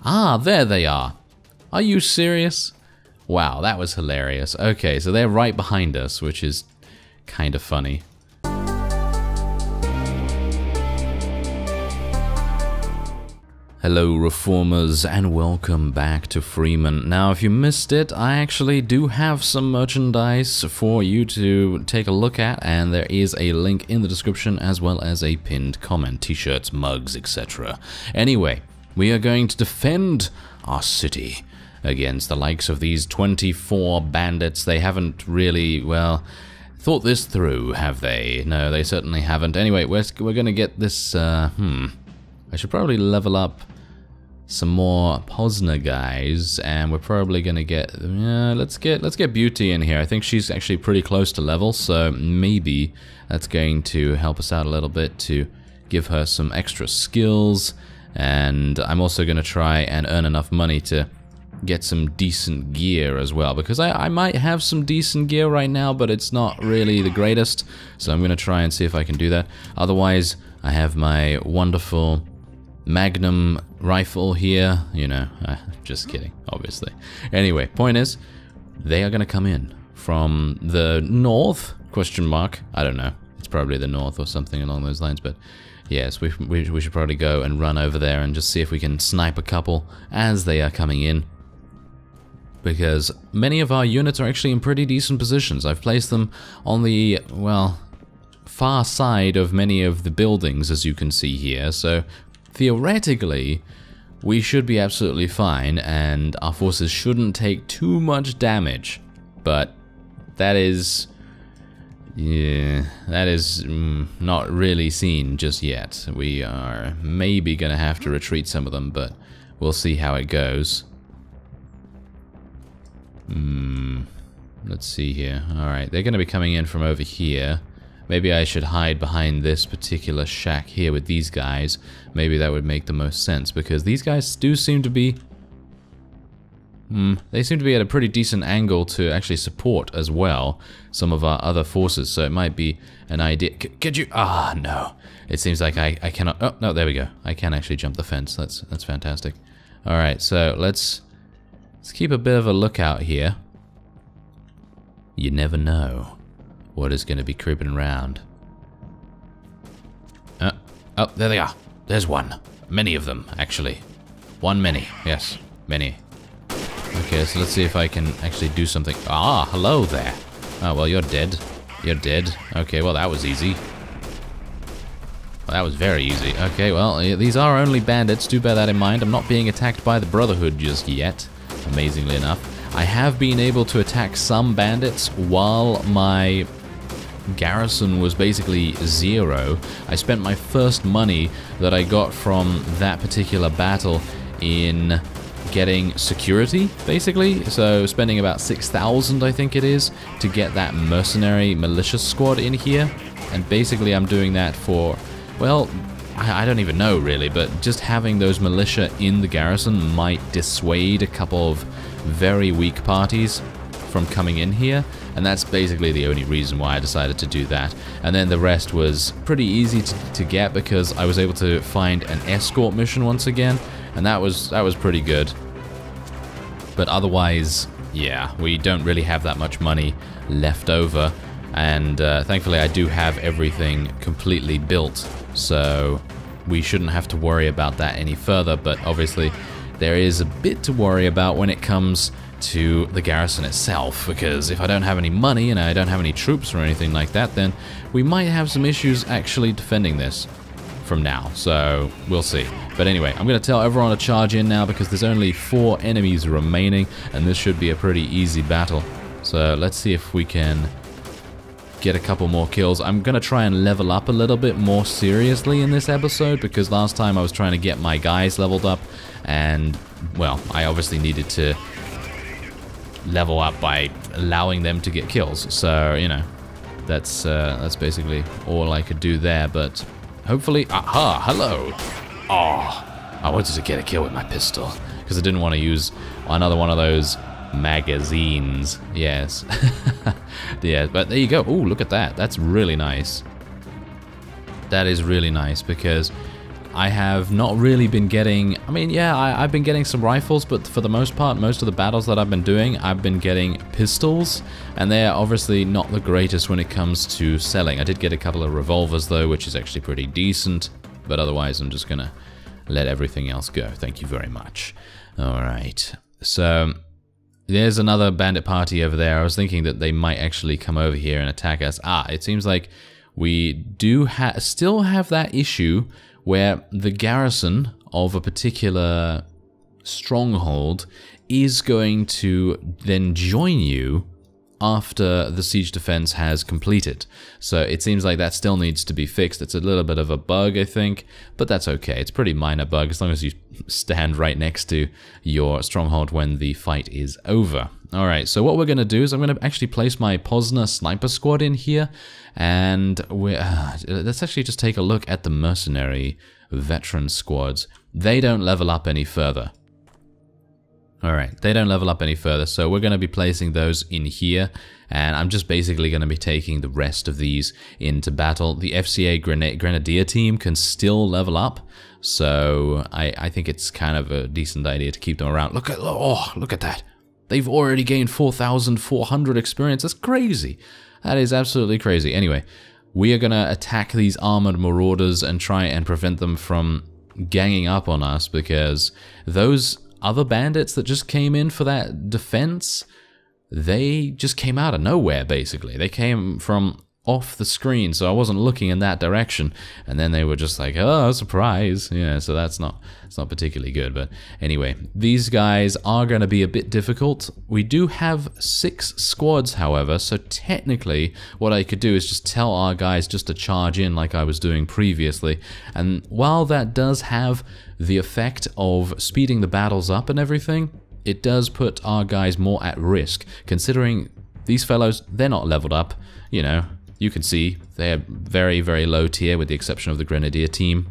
Ah, there they are. Are you serious? Wow, that was hilarious. Okay, so they're right behind us, which is kind of funny. Hello reformers and welcome back to Freeman. Now if you missed it, I actually do have some merchandise for you to take a look at, and there is a link in the description as well as a pinned comment, t-shirts, mugs, etc. Anyway, we are going to defend our city against the likes of these 24 bandits. They haven't really, well, thought this through, have they? No, they certainly haven't. Anyway, we're gonna get this, I should probably level up some more Posner guys, and we're probably gonna get, let's get Beauty in here. I think she's actually pretty close to level, so maybe that's going to help us out a little bit to give her some extra skills. And I'm also gonna try and earn enough money to get some decent gear as well, because I might have some decent gear right now, but it's not really the greatest, so I'm gonna try and see if I can do that. Otherwise, I have my wonderful Magnum rifle here, you know, just kidding, obviously. Anyway, point is, they are gonna come in from the north, question mark, I don't know, it's probably the north or something along those lines, but yes, we should probably go and run over there and just see if we can snipe a couple as they are coming in, because many of our units are actually in pretty decent positions. I've placed them on the, well, far side of many of the buildings, as you can see here, so theoretically we should be absolutely fine and our forces shouldn't take too much damage, but that is, yeah, that is not really seen just yet. We are maybe gonna have to retreat some of them, but we'll see how it goes. Let's see here. Alright, they're gonna be coming in from over here. Maybe I should hide behind this particular shack here with these guys. Maybe that would make the most sense, because these guys do seem to be... they seem to be at a pretty decent angle to actually support as well some of our other forces, so it might be an idea. Could you... Ah, no. It seems like I cannot... Oh, no, there we go. I can actually jump the fence. That's fantastic. Alright, so let's keep a bit of a lookout here. You never know what is going to be creeping around. Oh, there they are. There's one. Many of them, actually. One many. Yes, many. Okay, so let's see if I can actually do something. Ah, hello there. Oh, well, you're dead. You're dead. Okay, well, that was easy. Well, that was very easy. Okay, well, these are only bandits. Do bear that in mind. I'm not being attacked by the Brotherhood just yet, amazingly enough. I have been able to attack some bandits while my garrison was basically zero. I spent my first money that I got from that particular battle in getting security, basically. So spending about 6,000, I think it is, to get that mercenary militia squad in here. And basically I'm doing that for, well, I don't even know really, but just having those militia in the garrison might dissuade a couple of very weak parties from coming in here, and that's basically the only reason why I decided to do that. And then the rest was pretty easy to get, because I was able to find an escort mission once again, and that was pretty good. But otherwise, yeah, we don't really have that much money left over, and thankfully I do have everything completely built, so we shouldn't have to worry about that any further. But obviously there is a bit to worry about when it comes to the garrison itself, because if I don't have any money and I don't have any troops or anything like that, then we might have some issues actually defending this from now, so we'll see. But anyway, I'm going to tell everyone to charge in now, because there's only 4 enemies remaining, and this should be a pretty easy battle. So let's see if we can get a couple more kills. I'm going to try and level up a little bit more seriously in this episode, because last time I was trying to get my guys leveled up, and, well, I obviously needed to level up by allowing them to get kills. So, you know, that's basically all I could do there, but hopefully... Aha! Hello! Oh, I wanted to get a kill with my pistol, because I didn't want to use another one of those magazines. Yes. Yeah, but there you go. Ooh, look at that. That's really nice. That is really nice, because I have not really been getting... I mean, yeah, I've been getting some rifles, but for the most part, most of the battles that I've been doing, I've been getting pistols, and they are obviously not the greatest when it comes to selling. I did get a couple of revolvers, though, which is actually pretty decent, but otherwise I'm just gonna let everything else go. Thank you very much. Alright, so... there's another bandit party over there. I was thinking that they might actually come over here and attack us. It seems like we do still have that issue where the garrison of a particular stronghold is going to then join you after the siege defense has completed. So it seems like that still needs to be fixed. It's a little bit of a bug, I think, but that's okay. It's a pretty minor bug as long as you stand right next to your stronghold when the fight is over. Alright, so what we're going to do is I'm going to actually place my Posner sniper squad in here, and let's actually just take a look at the mercenary veteran squads. They don't level up any further. Alright, they don't level up any further, so we're going to be placing those in here, and I'm just basically going to be taking the rest of these into battle. The FCA Grenadier team can still level up, so I think it's kind of a decent idea to keep them around. Look at that. They've already gained 4,400 experience. That's crazy. That is absolutely crazy. Anyway, we are going to attack these armored marauders and try and prevent them from ganging up on us, because those other bandits that just came in for that defense, they just came out of nowhere, basically. They came from off the screen, so I wasn't looking in that direction, and then they were just like, oh, surprise. Yeah, so it's not particularly good. But anyway, these guys are going to be a bit difficult. We do have 6 squads, however, so technically what I could do is just tell our guys just to charge in like I was doing previously, and while that does have the effect of speeding the battles up and everything, it does put our guys more at risk, considering these fellows, they're not leveled up, you know. You can see they're very, very low tier with the exception of the Grenadier team.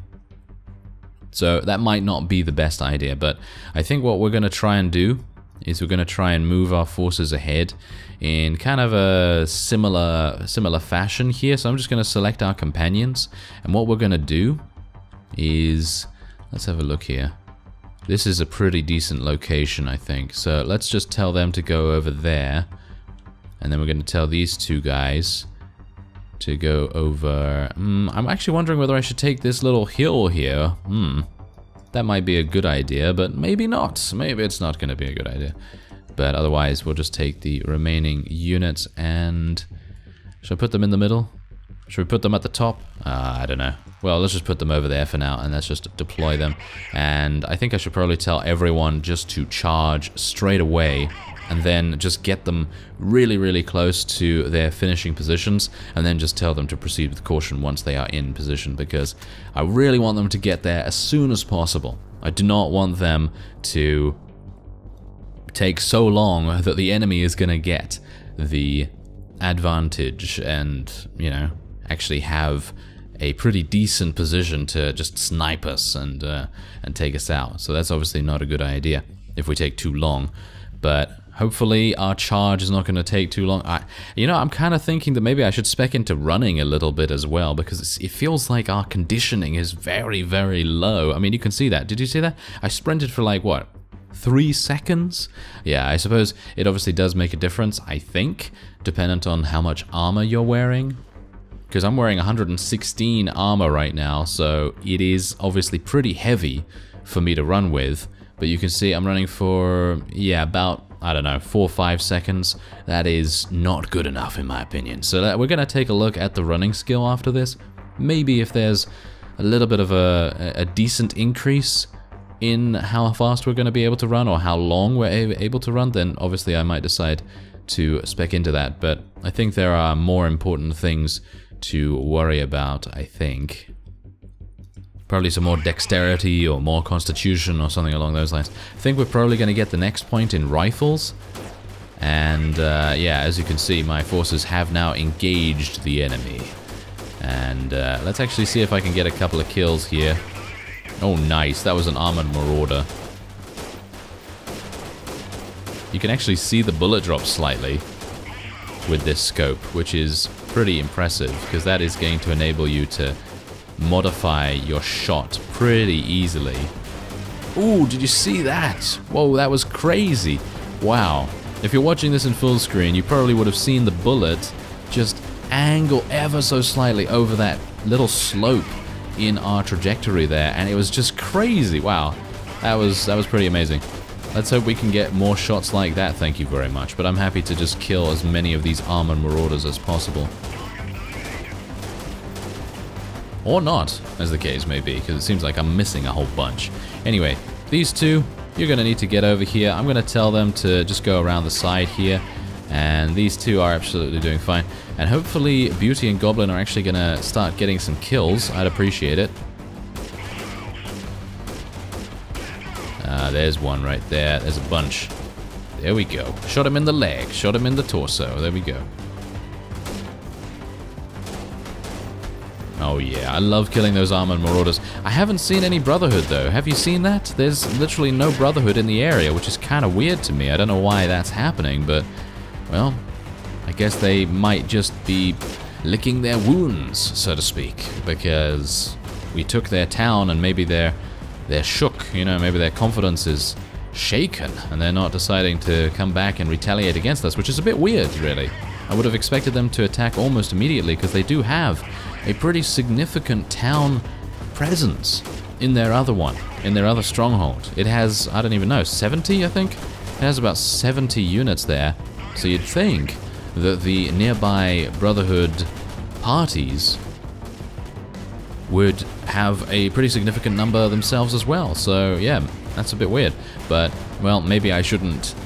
So that might not be the best idea, but I think what we're going to try and do is we're going to try and move our forces ahead in kind of a similar fashion here. So I'm just going to select our companions, and what we're going to do is, let's have a look here. This is a pretty decent location, I think. So let's just tell them to go over there, and then we're going to tell these 2 guys to go over... I'm actually wondering whether I should take this little hill here. That might be a good idea, but maybe not. Maybe it's not going to be a good idea. But otherwise, we'll just take the remaining units and... should I put them in the middle? Should we put them at the top? I don't know. Well, let's just put them over there for now, and let's just deploy them. And I think I should probably tell everyone just to charge straight away, and then just get them really, really close to their finishing positions, and then just tell them to proceed with caution once they are in position, because I really want them to get there as soon as possible. I do not want them to take so long that the enemy is going to get the advantage and, you know, actually have a pretty decent position to just snipe us and take us out. So that's obviously not a good idea if we take too long, but hopefully our charge is not going to take too long. You know, I'm kind of thinking that maybe I should spec into running a little bit as well, because it feels like our conditioning is very, very low. I mean, you can see that. Did you see that? I sprinted for like, what, 3 seconds? Yeah, I suppose it obviously does make a difference, I think, dependent on how much armor you're wearing. Because I'm wearing 116 armor right now, so it is obviously pretty heavy for me to run with. But you can see I'm running for, yeah, about, I don't know, 4 or 5 seconds. That is not good enough in my opinion. So we're going to take a look at the running skill after this. Maybe if there's a little bit of a decent increase in how fast we're going to be able to run, or how long we're able to run, then obviously I might decide to spec into that. But I think there are more important things to worry about, I think. Probably some more dexterity or more constitution or something along those lines. I think we're probably going to get the next point in rifles. And yeah, as you can see, my forces have now engaged the enemy. And let's actually see if I can get a couple of kills here. Oh, nice. That was an armored marauder. You can actually see the bullet drop slightly with this scope, which is pretty impressive, because that is going to enable you to modify your shot pretty easily. Ooh, did you see that? Whoa, that was crazy. Wow. If you're watching this in full screen, you probably would have seen the bullet just angle ever so slightly over that little slope in our trajectory there, and it was just crazy. Wow. That was pretty amazing. Let's hope we can get more shots like that, thank you very much. But I'm happy to just kill as many of these armored marauders as possible. Or not, as the case may be, because it seems like I'm missing a whole bunch. Anyway, these two, you're going to need to get over here. I'm going to tell them to just go around the side here. And these two are absolutely doing fine. And hopefully Beauty and Goblin are actually going to start getting some kills. I'd appreciate it. There's one right there. There's a bunch. There we go. Shot him in the leg. Shot him in the torso. There we go. Oh yeah, I love killing those armored marauders. I haven't seen any Brotherhood though. Have you seen that? There's literally no Brotherhood in the area, which is kind of weird to me. I don't know why that's happening, but, well, I guess they might just be licking their wounds, so to speak, because we took their town and maybe they're shook, you know, maybe their confidence is shaken and they're not deciding to come back and retaliate against us, which is a bit weird, really. I would have expected them to attack almost immediately because they do have a pretty significant town presence in their other one, in their other stronghold. It has, I don't even know, 70, I think? It has about 70 units there. So you'd think that the nearby Brotherhood parties would have a pretty significant number themselves as well. So yeah, that's a bit weird. But, well, maybe I shouldn't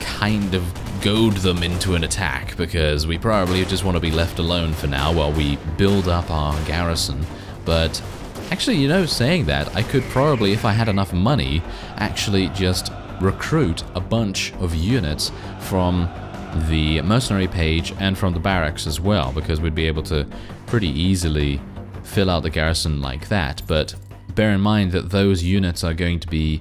kind of goad them into an attack, because we probably just want to be left alone for now while we build up our garrison. But actually, you know, saying that, I could probably, if I had enough money, actually just recruit a bunch of units from the mercenary page and from the barracks as well, because we'd be able to pretty easily fill out the garrison like that. But bear in mind that those units are going to be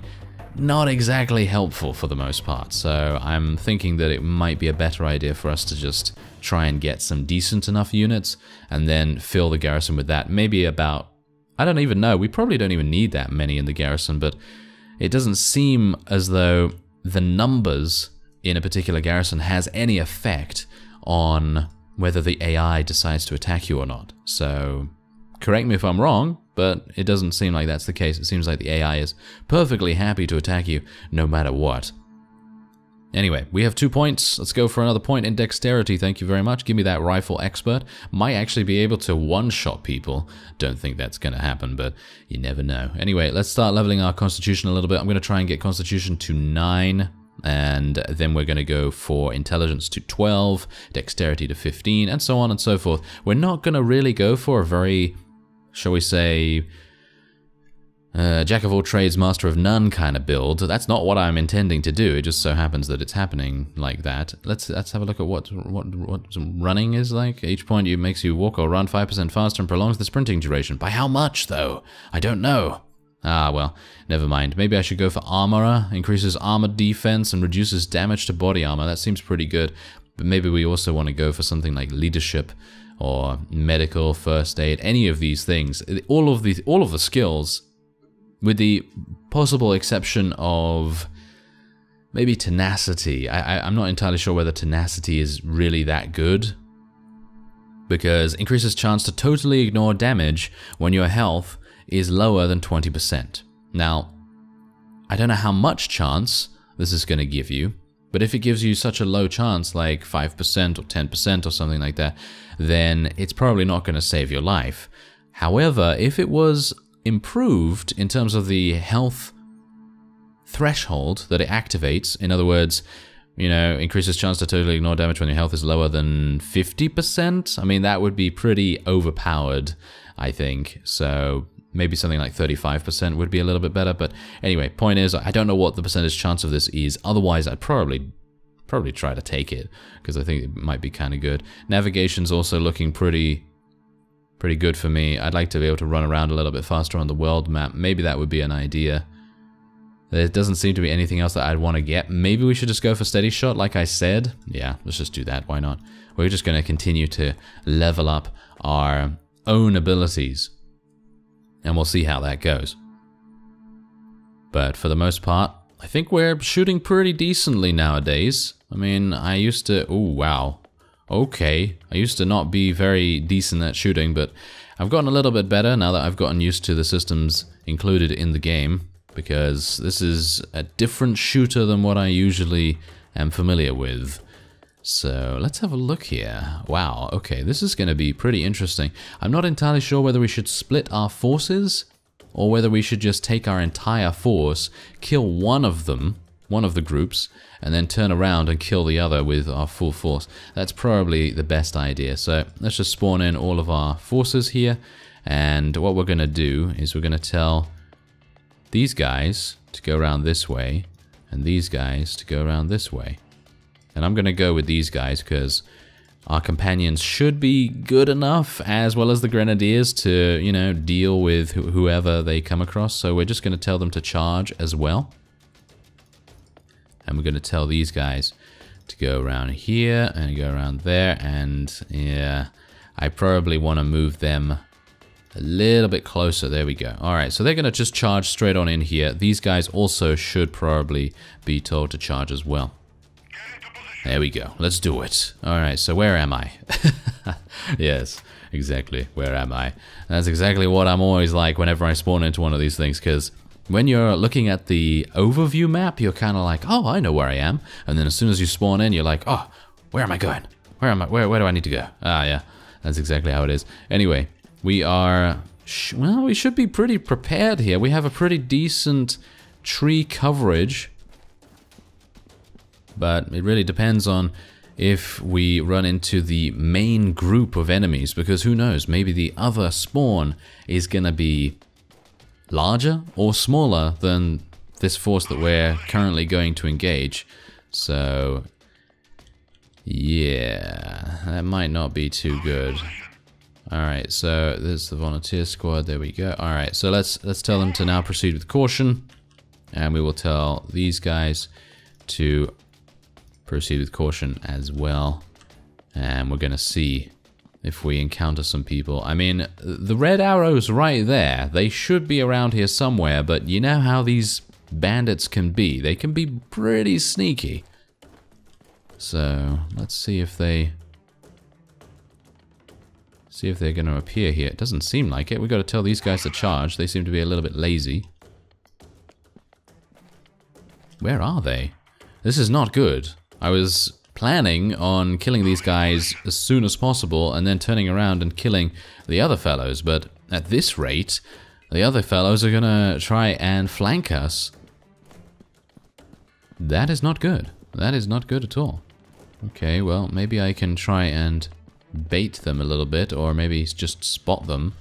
not exactly helpful for the most part, so I'm thinking that it might be a better idea for us to just try and get some decent enough units and then fill the garrison with that. Maybe about, I don't even know, we probably don't even need that many in the garrison, but it doesn't seem as though the numbers in a particular garrison has any effect on whether the AI decides to attack you or not. So correct me if I'm wrong, but it doesn't seem like that's the case. It seems like the AI is perfectly happy to attack you no matter what. Anyway, we have 2 points. Let's go for another point in dexterity. Thank you very much. Give me that rifle expert. Might actually be able to one-shot people. Don't think that's going to happen, but you never know. Anyway, let's start leveling our constitution a little bit. I'm going to try and get constitution to 9. And then we're going to go for intelligence to 12, dexterity to 15, and so on and so forth. We're not going to really go for a very, shall we say, jack of all trades, master of none kind of build. That's not what I'm intending to do. It just so happens that it's happening like that. Let's have a look at what running is like. Each point makes you walk or run 5% faster and prolongs the sprinting duration. By how much, though? I don't know. Ah, well, never mind. Maybe I should go for Armorer. Increases armor defense and reduces damage to body armor. That seems pretty good. But maybe we also want to go for something like leadership or medical, first aid, any of these things. All of the skills, with the possible exception of maybe tenacity. I'm not entirely sure whether tenacity is really that good, because increases chance to totally ignore damage when your health is lower than 20%. Now, I don't know how much chance this is going to give you, but if it gives you such a low chance, like 5% or 10% or something like that, then it's probably not going to save your life. However, if it was improved in terms of the health threshold that it activates, in other words, you know, increases chance to totally ignore damage when your health is lower than 50%, I mean, that would be pretty overpowered, I think. So maybe something like 35% would be a little bit better. But anyway, point is, I don't know what the percentage chance of this is. Otherwise, I'd probably try to take it, because I think it might be kind of good. Navigation's also looking pretty good for me. I'd like to be able to run around a little bit faster on the world map. Maybe that would be an idea. There doesn't seem to be anything else that I'd want to get. Maybe we should just go for steady shot, like I said. Yeah, let's just do that. Why not? We're just going to continue to level up our own abilities. And we'll see how that goes. But for the most part, I think we're shooting pretty decently nowadays. I mean, I used to... Oh, wow. Okay. I used to not be very decent at shooting, but I've gotten a little bit better now that I've gotten used to the systems included in the game, because this is a different shooter than what I usually am familiar with. So let's have a look here. Wow, okay, this is going to be pretty interesting. I'm not entirely sure whether we should split our forces or whether we should just take our entire force, kill one of them, one of the groups, and then turn around and kill the other with our full force. That's probably the best idea. So let's just spawn in all of our forces here, and what we're going to do is we're going to tell these guys to go around this way and these guys to go around this way. And I'm going to go with these guys because our companions should be good enough, as well as the grenadiers, to, you know, deal with whoever they come across. So we're just going to tell them to charge as well. And we're going to tell these guys to go around here and go around there. And yeah, I probably want to move them a little bit closer. There we go. All right, so they're going to just charge straight on in here. These guys also should probably be told to charge as well. There we go. Let's do it. All right, so where am I? Yes, exactly. Where am I? That's exactly what I'm always like whenever I spawn into one of these things, because when you're looking at the overview map, you're kind of like, oh, I know where I am. And then as soon as you spawn in, you're like, oh, where am I going? Where am I? Where do I need to go? Ah, yeah, that's exactly how it is. Anyway, we are, well, we should be pretty prepared here. We have a pretty decent tree coverage, but it really depends on if we run into the main group of enemies, because who knows, maybe the other spawn is gonna be larger or smaller than this force that we're currently going to engage. So yeah, that might not be too good. Alright, so there's the volunteer squad, there we go. Alright, so let's tell them to now proceed with caution, and we will tell these guys to proceed with caution as well. And we're gonna see if we encounter some people. I mean, the red arrows right there, they should be around here somewhere, but you know how these bandits can be. They can be pretty sneaky. So let's see if they're gonna appear here. It doesn't seem like it. We got to tell these guys to charge. They seem to be a little bit lazy. Where are they? This is not good. I was planning on killing these guys as soon as possible and then turning around and killing the other fellows, but at this rate, the other fellows are gonna try and flank us. That is not good. That is not good at all. Okay, well, maybe I can try and bait them a little bit, or maybe just spot them.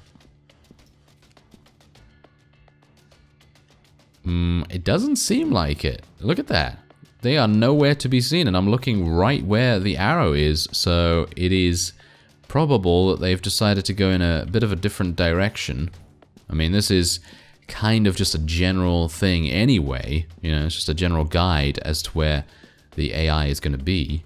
It doesn't seem like it. Look at that. They are nowhere to be seen, and I'm looking right where the arrow is, so it is probable that they've decided to go in a bit of a different direction. I mean, this is kind of just a general thing anyway, you know, it's just a general guide as to where the AI is going to be.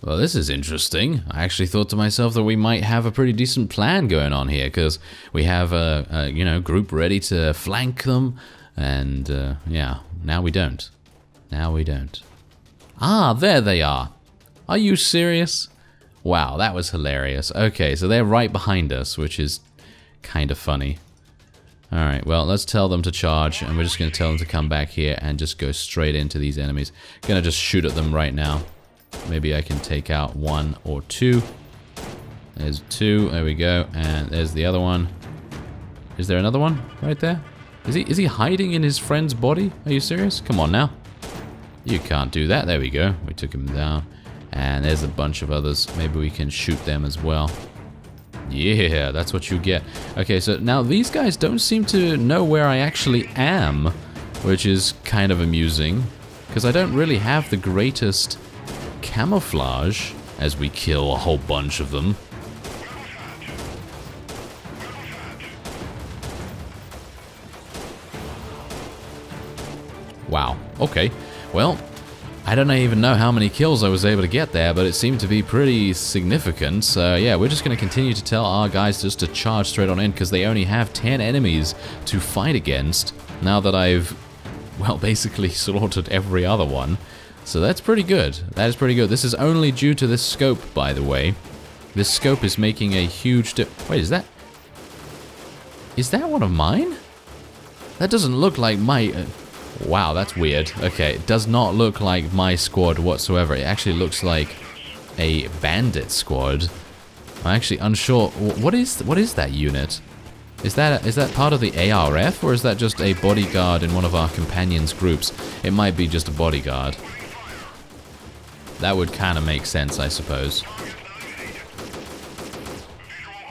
Well, this is interesting. I actually thought to myself that we might have a pretty decent plan going on here, because we have a you know, group ready to flank them, and yeah, now we don't. Now we don't. Ah, there they are. Are you serious? Wow, that was hilarious. Okay, so they're right behind us, which is kind of funny. Alright, well, let's tell them to charge, and we're just going to tell them to come back here and just go straight into these enemies. Gonna just shoot at them right now. Maybe I can take out one or two. There's two, there we go, and there's the other one. Is there another one right there? Is he hiding in his friend's body? Are you serious? Come on now. You can't do that. There we go. We took him down. And there's a bunch of others. Maybe we can shoot them as well. Yeah, that's what you get. Okay, so now these guys don't seem to know where I actually am, which is kind of amusing, because I don't really have the greatest camouflage as we kill a whole bunch of them. Wow, okay. Well, I don't even know how many kills I was able to get there, but it seemed to be pretty significant. So yeah, we're just going to continue to tell our guys just to charge straight on in, because they only have 10 enemies to fight against, now that I've, well, basically slaughtered every other one. So that's pretty good. That is pretty good. This is only due to this scope, by the way. This scope is making a huge Wait, is that one of mine? That doesn't look like my... Wow, that's weird. Okay, it does not look like my squad whatsoever. It actually looks like a bandit squad. I'm actually unsure. What is that unit? Is that part of the ARF, or is that just a bodyguard in one of our companions' groups? It might be just a bodyguard. That would kind of make sense, I suppose.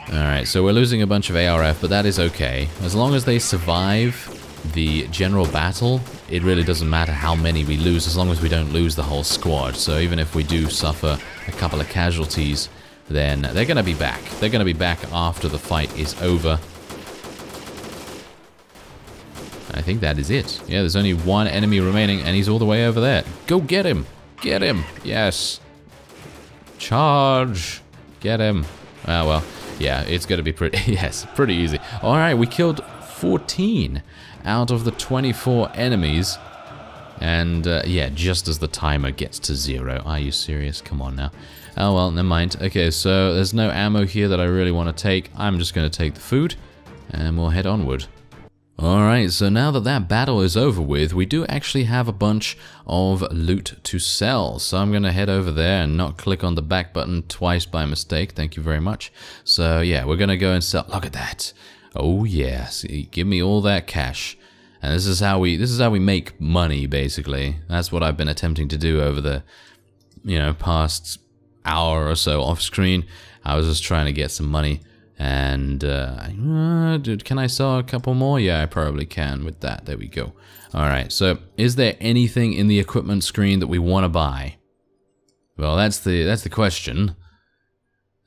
Alright, so we're losing a bunch of ARF, but that is okay. As long as they survive the general battle, it really doesn't matter how many we lose, as long as we don't lose the whole squad. So even if we do suffer a couple of casualties, then they're going to be back. They're going to be back after the fight is over. I think that is it. Yeah, there's only one enemy remaining, and he's all the way over there. Go get him! Get him! Yes! Charge! Get him! Ah, well, yeah, it's going to be pretty, yes, pretty easy. Alright, we killed 14 out of the 24 enemies. And, yeah, just as the timer gets to 0. Are you serious? Come on now. Oh, well, never mind. Okay, so there's no ammo here that I really want to take. I'm just going to take the food, and we'll head onward. Alright, so now that that battle is over with, we do actually have a bunch of loot to sell. So I'm going to head over there and not click on the back button twice by mistake. Thank you very much. So, yeah, we're going to go and sell. Look at that. Oh yeah, see, give me all that cash. And this is how we make money, basically. That's what I've been attempting to do over the, you know, past hour or so off screen. I was just trying to get some money. And, dude, can I sell a couple more? Yeah, I probably can with that. There we go. Alright, so is there anything in the equipment screen that we want to buy? Well, that's the question.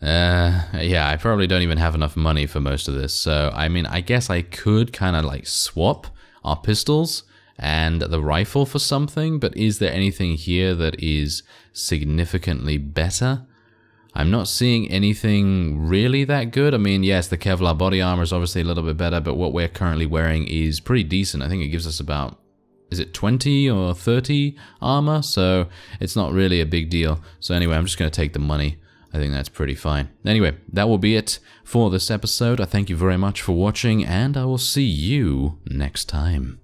Yeah, I probably don't even have enough money for most of this. So, I mean, I guess I could kind of like swap our pistols and the rifle for something, but is there anything here that is significantly better? I'm not seeing anything really that good. I mean, yes, the Kevlar body armor is obviously a little bit better, but what we're currently wearing is pretty decent. I think it gives us about, is it 20 or 30 armor? So it's not really a big deal. So anyway, I'm just going to take the money. I think that's pretty fine. Anyway, that will be it for this episode. I thank you very much for watching, and I will see you next time.